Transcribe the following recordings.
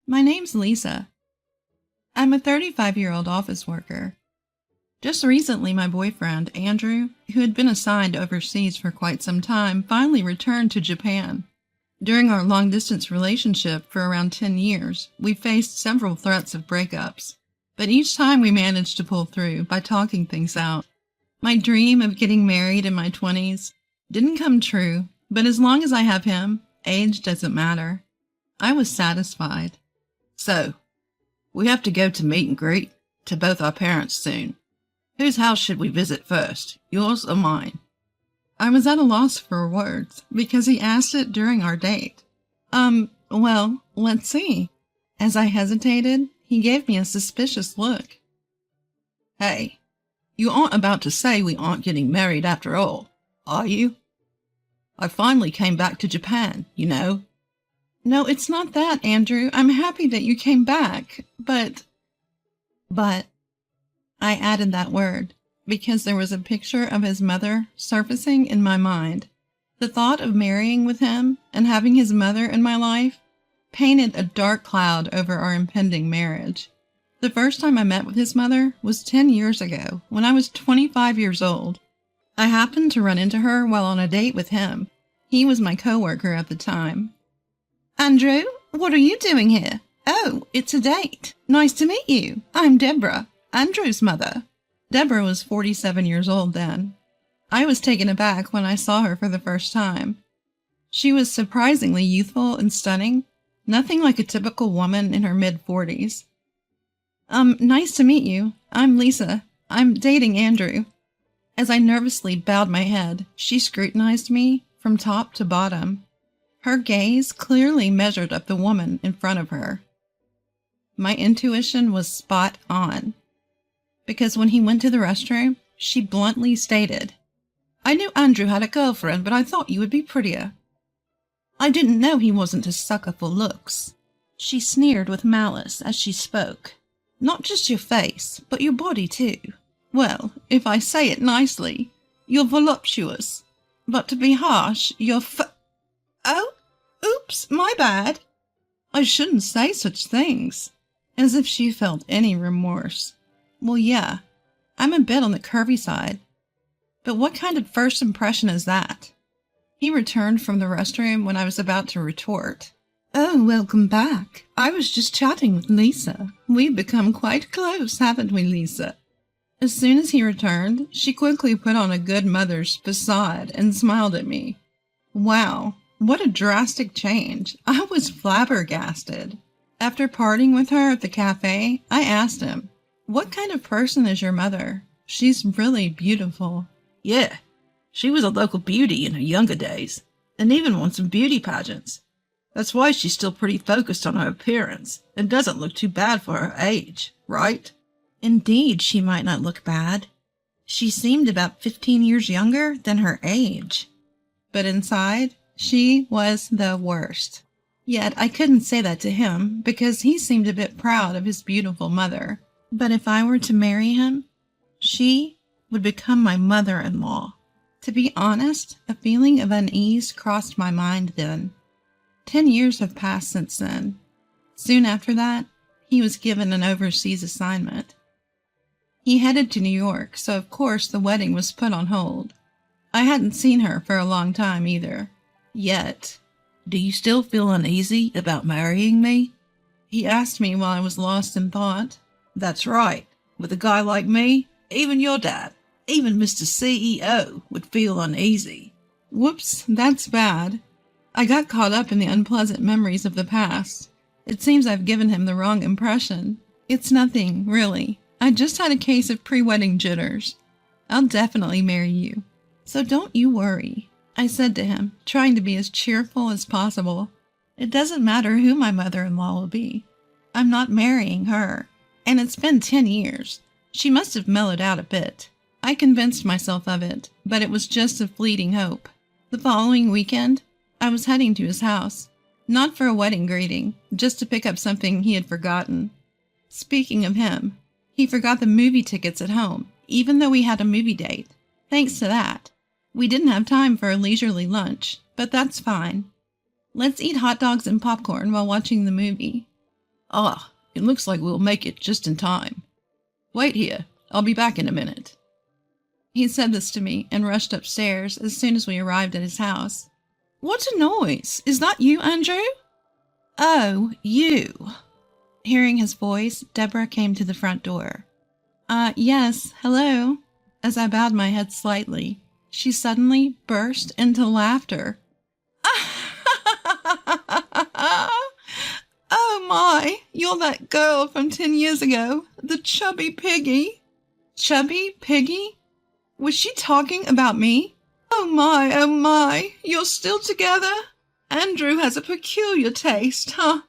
My name's Lisa. I'm a 35-year-old office worker. Just recently, my boyfriend, Andrew, who had been assigned overseas for quite some time, finally returned to Japan. During our long-distance relationship for around 10 years, we faced several threats of breakups, but each time we managed to pull through by talking things out. My dream of getting married in my 20s didn't come true, but as long as I have him, age doesn't matter. I was satisfied. So, we have to go to meet and greet to both our parents soon. Whose house should we visit first, yours or mine? I was at a loss for words because he asked it during our date. Well, let's see. As I hesitated, he gave me a suspicious look. Hey, you aren't about to say we aren't getting married after all, are you? I finally came back to Japan, you know. No, it's not that, Andrew. I'm happy that you came back, but I added that word because there was a picture of his mother surfacing in my mind. The thought of marrying with him and having his mother in my life painted a dark cloud over our impending marriage. The first time I met with his mother was 10 years ago, when I was 25 years old. I happened to run into her while on a date with him. He was my coworker at the time. Andrew, what are you doing here? Oh, it's a date. Nice to meet you. I'm Deborah, Andrew's mother. Deborah was 47 years old then. I was taken aback when I saw her for the first time. She was surprisingly youthful and stunning, nothing like a typical woman in her mid-40s. Nice to meet you. I'm Lisa. I'm dating Andrew. As I nervously bowed my head, she scrutinized me from top to bottom. Her gaze clearly measured up the woman in front of her. My intuition was spot on, because when he went to the restroom, she bluntly stated, I knew Andrew had a girlfriend, but I thought you would be prettier. I didn't know he wasn't a sucker for looks. She sneered with malice as she spoke. Not just your face, but your body too. Well, if I say it nicely, you're voluptuous. But to be harsh, you're Oh, oops, my bad. I shouldn't say such things. As if she felt any remorse. Well, yeah, I'm a bit on the curvy side. But what kind of first impression is that? He returned from the restroom when I was about to retort. Oh, welcome back. I was just chatting with Lisa. We've become quite close, haven't we, Lisa? As soon as he returned, she quickly put on a good mother's facade and smiled at me. Wow, what a drastic change. I was flabbergasted. After parting with her at the cafe, I asked him, what kind of person is your mother? She's really beautiful. Yeah, she was a local beauty in her younger days, and even won some beauty pageants. That's why she's still pretty focused on her appearance, and doesn't look too bad for her age, right? Indeed, she might not look bad. She seemed about 15 years younger than her age. But inside, she was the worst. Yet I couldn't say that to him, because he seemed a bit proud of his beautiful mother. But if I were to marry him, she would become my mother-in-law. To be honest, a feeling of unease crossed my mind then. 10 years have passed since then. Soon after that, he was given an overseas assignment. He headed to New York, so of course the wedding was put on hold. I hadn't seen her for a long time either. Yet. Do you still feel uneasy about marrying me? He asked me while I was lost in thought. That's right. With a guy like me, even your dad, even Mr. CEO would feel uneasy. Whoops, that's bad. I got caught up in the unpleasant memories of the past. It seems I've given him the wrong impression. It's nothing, really. I just had a case of pre-wedding jitters. I'll definitely marry you. So don't you worry, I said to him, trying to be as cheerful as possible. It doesn't matter who my mother-in-law will be. I'm not marrying her. And it's been 10 years. She must have mellowed out a bit. I convinced myself of it, but it was just a fleeting hope. The following weekend, I was heading to his house. Not for a wedding greeting, just to pick up something he had forgotten. Speaking of him, he forgot the movie tickets at home, even though we had a movie date. Thanks to that, we didn't have time for a leisurely lunch, but that's fine. Let's eat hot dogs and popcorn while watching the movie. Ah, it looks like we'll make it just in time. Wait here. I'll be back in a minute. He said this to me and rushed upstairs as soon as we arrived at his house. What a noise! Is that you, Andrew? Oh, you. Hearing his voice, Deborah came to the front door. Yes, hello. As I bowed my head slightly, she suddenly burst into laughter. Oh my, you're that girl from 10 years ago, the chubby piggy. Chubby piggy? Was she talking about me? Oh my, you're still together? Andrew has a peculiar taste, huh?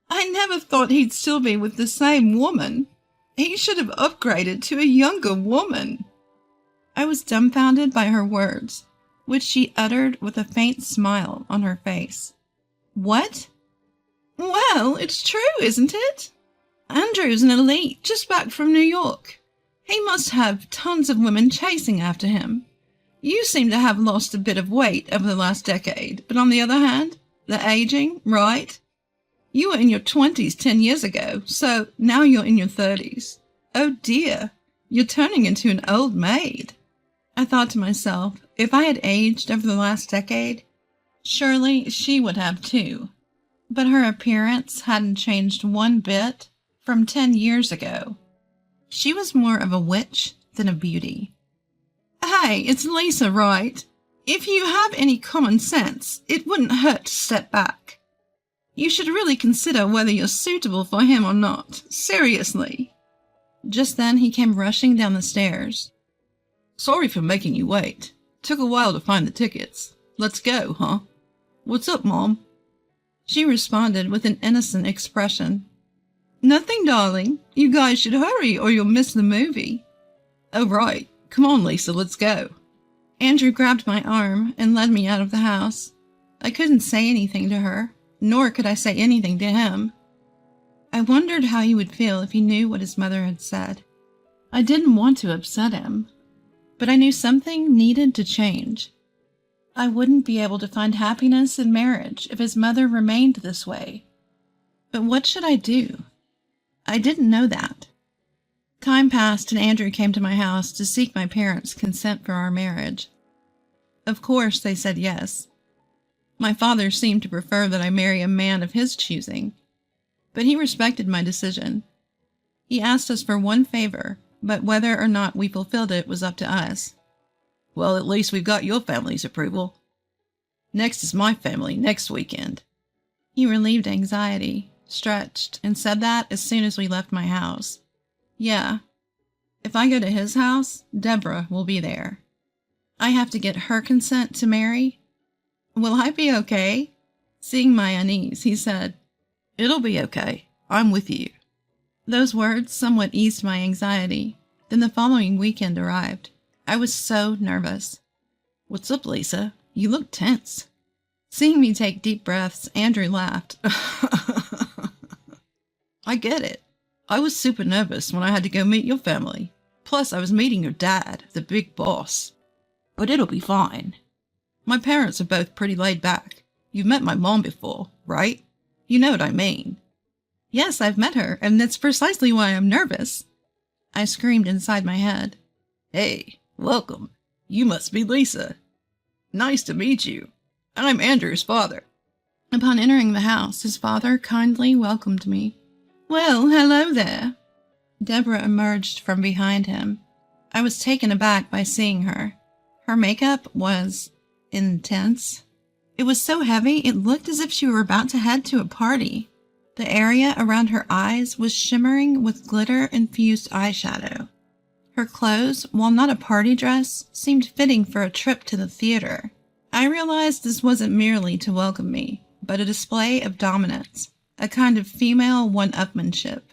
I never thought he'd still be with the same woman. He should have upgraded to a younger woman. I was dumbfounded by her words, which she uttered with a faint smile on her face. What? Well, it's true, isn't it? Andrew's an elite, just back from New York. He must have tons of women chasing after him. You seem to have lost a bit of weight over the last decade, but on the other hand, the aging, right? You were in your 20s 10 years ago, so now you're in your 30s. Oh dear, you're turning into an old maid. I thought to myself, if I had aged over the last decade, surely she would have too. But her appearance hadn't changed one bit from 10 years ago. She was more of a witch than a beauty. Hey, it's Lisa, right? If you have any common sense, it wouldn't hurt to step back. You should really consider whether you're suitable for him or not. Seriously. Just then he came rushing down the stairs. Sorry for making you wait. Took a while to find the tickets. Let's go, huh? What's up, Mom? She responded with an innocent expression. Nothing, darling. You guys should hurry or you'll miss the movie. Oh, right. Come on, Lisa, let's go. Andrew grabbed my arm and led me out of the house. I couldn't say anything to her, nor could I say anything to him. I wondered how he would feel if he knew what his mother had said. I didn't want to upset him, but I knew something needed to change. I wouldn't be able to find happiness in marriage if his mother remained this way. But what should I do? I didn't know that. Time passed and Andrew came to my house to seek my parents' consent for our marriage. Of course, they said yes. My father seemed to prefer that I marry a man of his choosing, but he respected my decision. He asked us for one favor, but whether or not we fulfilled it was up to us. Well, at least we've got your family's approval. Next is my family next weekend. He relieved anxiety, stretched, and said that as soon as we left my house. Yeah, if I go to his house, Deborah will be there. I have to get her consent to marry. Will I be okay? Seeing my unease, he said, It'll be okay. I'm with you. Those words somewhat eased my anxiety. Then the following weekend arrived. I was so nervous. What's up, Lisa? You look tense. Seeing me take deep breaths, Andrew laughed. I get it. I was super nervous when I had to go meet your family. Plus, I was meeting your dad, the big boss. But it'll be fine. My parents are both pretty laid back. You've met my mom before, right? You know what I mean. Yes, I've met her, and that's precisely why I'm nervous. I screamed inside my head. Hey, welcome. You must be Lisa. Nice to meet you. I'm Andrew's father. Upon entering the house, his father kindly welcomed me. Well, hello there. Deborah emerged from behind him. I was taken aback by seeing her. Her makeup was intense. It was so heavy it looked as if she were about to head to a party. The area around her eyes was shimmering with glitter-infused eyeshadow. Her clothes, while not a party dress, seemed fitting for a trip to the theater. I realized this wasn't merely to welcome me, but a display of dominance, a kind of female one-upmanship.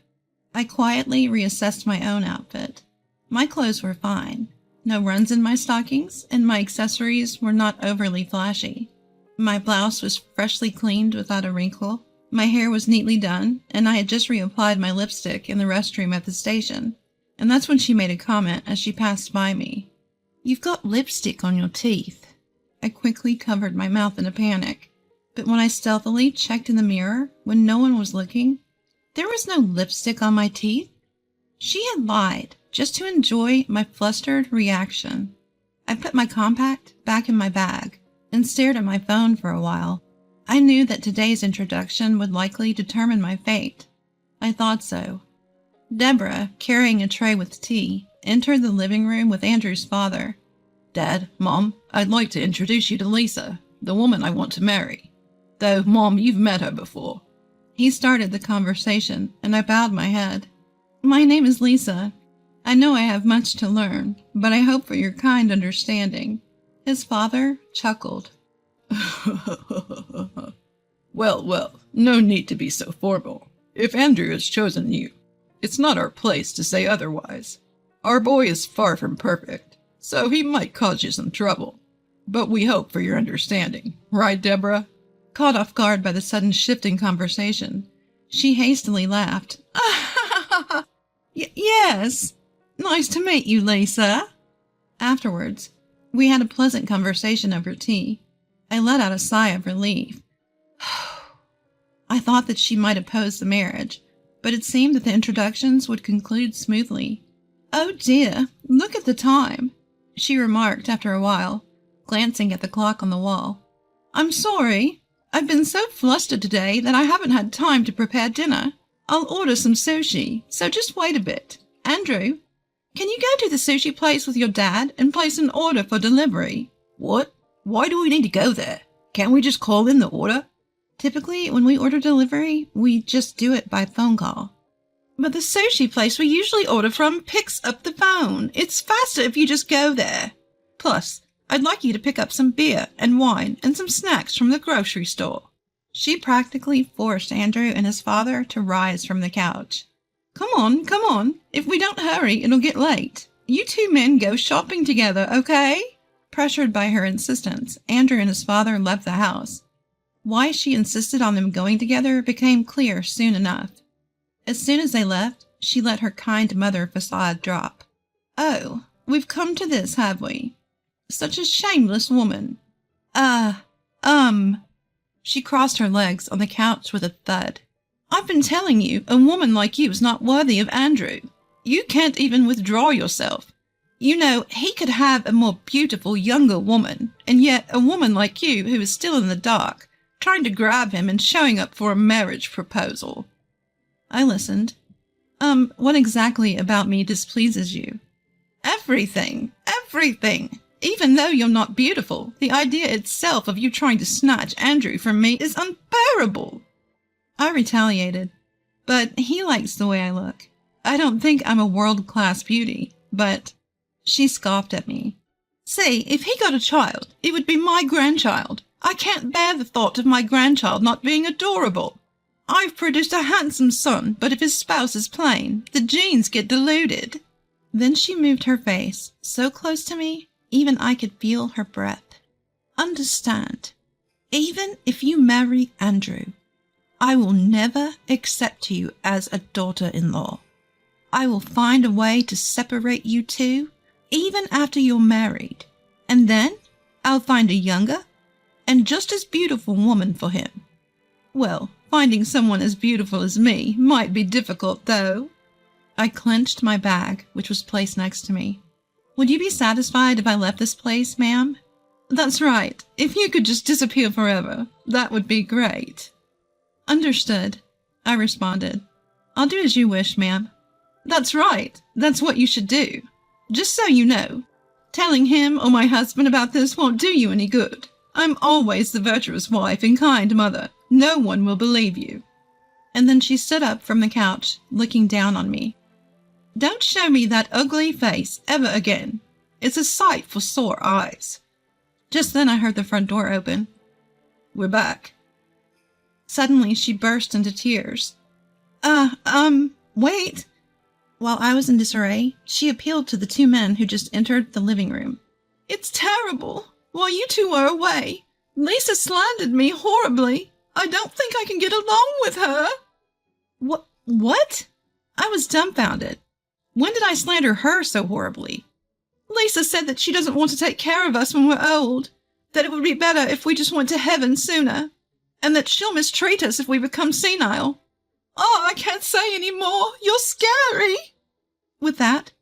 I quietly reassessed my own outfit. My clothes were fine. No runs in my stockings, and my accessories were not overly flashy. My blouse was freshly cleaned without a wrinkle. My hair was neatly done, and I had just reapplied my lipstick in the restroom at the station. And that's when she made a comment as she passed by me. You've got lipstick on your teeth. I quickly covered my mouth in a panic. But when I stealthily checked in the mirror, when no one was looking, There was no lipstick on my teeth. She had lied just to enjoy my flustered reaction. I put my compact back in my bag and stared at my phone for a while. I knew that today's introduction would likely determine my fate. I thought so. Deborah, carrying a tray with tea, entered the living room with Andrew's father. Dad, Mom, I'd like to introduce you to Lisa, the woman I want to marry. Though, Mom, you've met her before. He started the conversation, and I bowed my head. My name is Lisa. I know I have much to learn, but I hope for your kind understanding. His father chuckled. Well, no need to be so formal. If Andrew has chosen you, it's not our place to say otherwise. Our boy is far from perfect, so he might cause you some trouble. But we hope for your understanding, right, Deborah? Caught off guard by the sudden shift in conversation, she hastily laughed. Yes. Nice to meet you, Lisa. Afterwards, we had a pleasant conversation over tea. I let out a sigh of relief. I thought that she might oppose the marriage, but it seemed that the introductions would conclude smoothly. Oh dear, look at the time, she remarked after a while, glancing at the clock on the wall. I'm sorry. I've been so flustered today that I haven't had time to prepare dinner. I'll order some sushi, so just wait a bit. Andrew, can you go to the sushi place with your dad and place an order for delivery? What? Why do we need to go there? Can't we just call in the order? Typically, when we order delivery, we just do it by phone call. But the sushi place we usually order from picks up the phone. It's faster if you just go there. Plus, I'd like you to pick up some beer and wine and some snacks from the grocery store. She practically forced Andrew and his father to rise from the couch. Come on. If we don't hurry, it'll get late. You two men go shopping together, okay? Pressured by her insistence, Andrew and his father left the house. Why she insisted on them going together became clear soon enough. As soon as they left, she let her kind mother facade drop. Oh, we've come to this, have we? Such a shameless woman. She crossed her legs on the couch with a thud. I've been telling you, a woman like you is not worthy of Andrew. You can't even withdraw yourself. You know, he could have a more beautiful, younger woman, and yet a woman like you who is still in the dark, trying to grab him and showing up for a marriage proposal. I listened. What exactly about me displeases you? Everything. Even though you're not beautiful, the idea itself of you trying to snatch Andrew from me is unbearable. I retaliated, but he likes the way I look. I don't think I'm a world-class beauty, but... She scoffed at me. Say, if he got a child, it would be my grandchild. I can't bear the thought of my grandchild not being adorable. I've produced a handsome son, but if his spouse is plain, the genes get diluted. Then she moved her face so close to me, even I could feel her breath. Understand, even if you marry Andrew, I will never accept you as a daughter-in-law. I will find a way to separate you two, even after you're married, and then I'll find a younger and just as beautiful woman for him. Well, finding someone as beautiful as me might be difficult, though. I clenched my bag, which was placed next to me. Would you be satisfied if I left this place, ma'am? That's right. If you could just disappear forever, that would be great. Understood, I responded. I'll do as you wish, ma'am. That's right. That's what you should do. Just so you know, telling him or my husband about this won't do you any good. I'm always the virtuous wife and kind mother. No one will believe you. And then she stood up from the couch, looking down on me. Don't show me that ugly face ever again. It's a sight for sore eyes. Just then I heard the front door open. We're back. Suddenly she burst into tears. Wait. While I was in disarray, she appealed to the two men who just entered the living room. It's terrible. While you two were away, Lisa slandered me horribly. I don't think I can get along with her. What? I was dumbfounded. When did I slander her so horribly? Lisa said that she doesn't want to take care of us when we're old, that it would be better if we just went to heaven sooner, and that she'll mistreat us if we become senile. Oh, I can't say any more. You're scary. With that,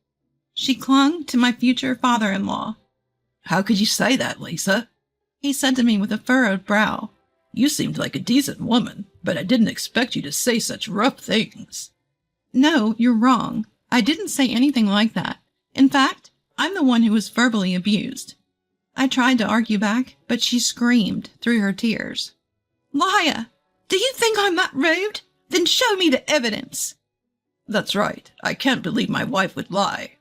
she clung to my future father-in-law. How could you say that, Lisa? He said to me with a furrowed brow. You seemed like a decent woman, but I didn't expect you to say such rough things. No, you're wrong. I didn't say anything like that. In fact, I'm the one who was verbally abused. I tried to argue back, but she screamed through her tears. Liar! Do you think I'm that rude? Then show me the evidence. That's right. I can't believe my wife would lie.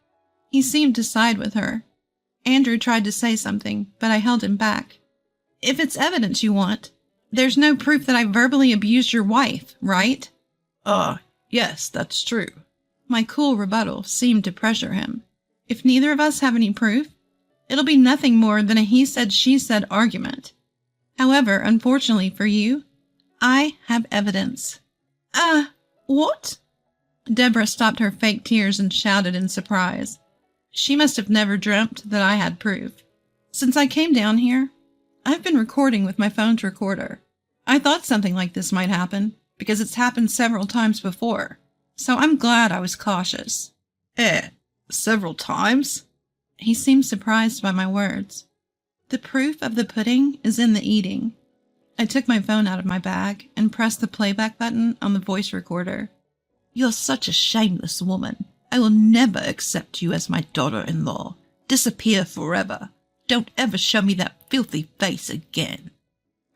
He seemed to side with her. Andrew tried to say something, but I held him back. If it's evidence you want, there's no proof that I verbally abused your wife, right? Yes, that's true. My cool rebuttal seemed to pressure him. If neither of us have any proof, it'll be nothing more than a he said, she said argument. However, unfortunately for you, I have evidence. What? Deborah stopped her fake tears and shouted in surprise. She must have never dreamt that I had proof. Since I came down here, I've been recording with my phone's recorder. I thought something like this might happen, because it's happened several times before, so I'm glad I was cautious. Several times? He seemed surprised by my words. The proof of the pudding is in the eating. I took my phone out of my bag and pressed the playback button on the voice recorder. You're such a shameless woman. I will never accept you as my daughter-in-law. Disappear forever. Don't ever show me that filthy face again.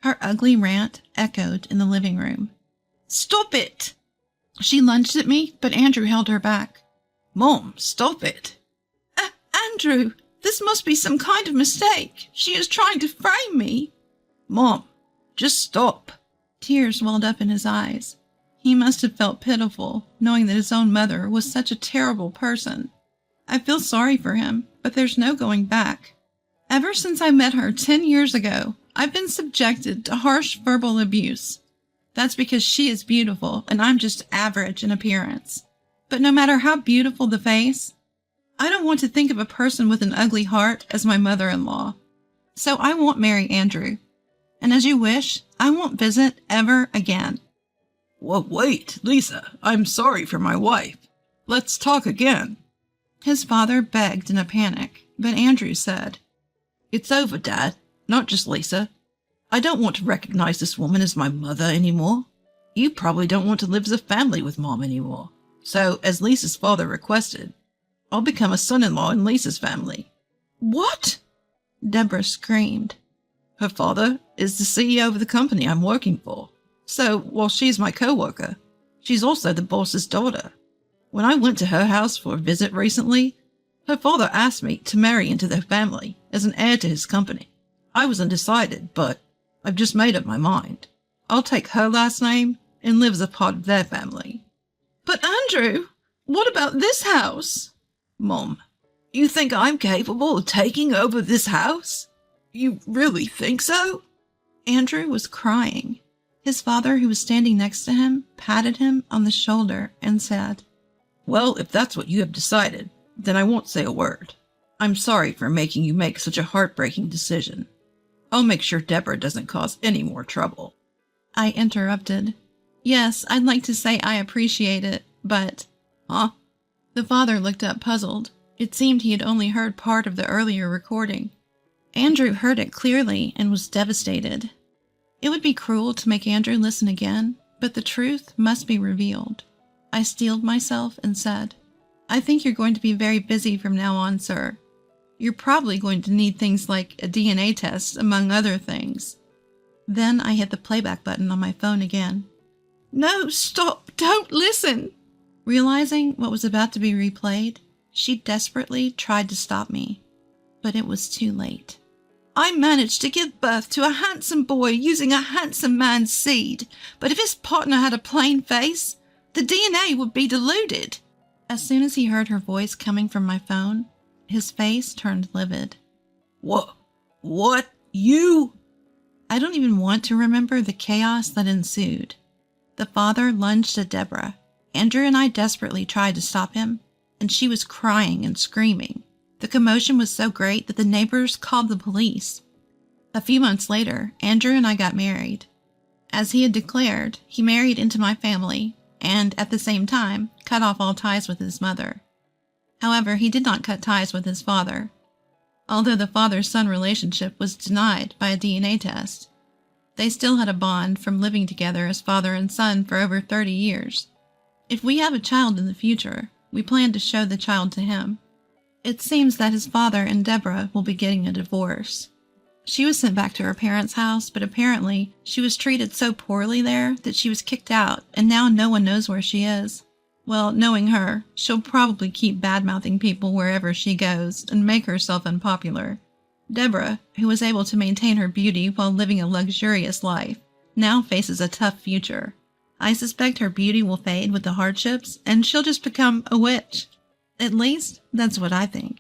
Her ugly rant echoed in the living room. Stop it! She lunged at me, but Andrew held her back. Mom, stop it. Andrew, this must be some kind of mistake. She is trying to frame me. Mom, just stop. Tears welled up in his eyes. He must have felt pitiful, knowing that his own mother was such a terrible person. I feel sorry for him, but there's no going back. Ever since I met her 10 years ago, I've been subjected to harsh verbal abuse. That's because she is beautiful and I'm just average in appearance. But no matter how beautiful the face, I don't want to think of a person with an ugly heart as my mother-in-law. So I won't marry Andrew. And as you wish, I won't visit ever again. Well, wait, Lisa, I'm sorry for my wife. Let's talk again. His father begged in a panic, but Andrew said, It's over, Dad. Not just Lisa. I don't want to recognize this woman as my mother anymore. You probably don't want to live as a family with Mom anymore. So, as Lisa's father requested, I'll become a son-in-law in Lisa's family. What? Deborah screamed. Her father is the CEO of the company I'm working for. So, while she's my co-worker, she's also the boss's daughter. When I went to her house for a visit recently, her father asked me to marry into their family as an heir to his company. I was undecided, but I've just made up my mind. I'll take her last name and live as a part of their family. But Andrew, what about this house? Mom, you think I'm capable of taking over this house? You really think so? Andrew was crying. His father, who was standing next to him, patted him on the shoulder and said, Well, if that's what you have decided, then I won't say a word. I'm sorry for making you make such a heartbreaking decision. I'll make sure Deborah doesn't cause any more trouble. I interrupted. Yes, I'd like to say I appreciate it, but... Huh? The father looked up puzzled. It seemed he had only heard part of the earlier recording. Andrew heard it clearly and was devastated. It would be cruel to make Andrew listen again, but the truth must be revealed. I steeled myself and said, I think you're going to be very busy from now on, sir. You're probably going to need things like a DNA test, among other things. Then I hit the playback button on my phone again. No, stop! Don't listen! Realizing what was about to be replayed, she desperately tried to stop me, but it was too late. I managed to give birth to a handsome boy using a handsome man's seed, but if his partner had a plain face, the DNA would be diluted. As soon as he heard her voice coming from my phone, his face turned livid. What? You? I don't even want to remember the chaos that ensued. The father lunged at Deborah. Andrew and I desperately tried to stop him, and she was crying and screaming. The commotion was so great that the neighbors called the police. A few months later, Andrew and I got married. As he had declared, he married into my family, and at the same time cut off all ties with his mother. However, he did not cut ties with his father, although the father-son relationship was denied by a DNA test. They still had a bond from living together as father and son for over 30 years. If we have a child in the future, we plan to show the child to him. It seems that his father and Deborah will be getting a divorce. She was sent back to her parents' house, but apparently she was treated so poorly there that she was kicked out, and now no one knows where she is. Well, knowing her, she'll probably keep bad-mouthing people wherever she goes and make herself unpopular. Deborah, who was able to maintain her beauty while living a luxurious life, now faces a tough future. I suspect her beauty will fade with the hardships, and she'll just become a witch. At least, that's what I think.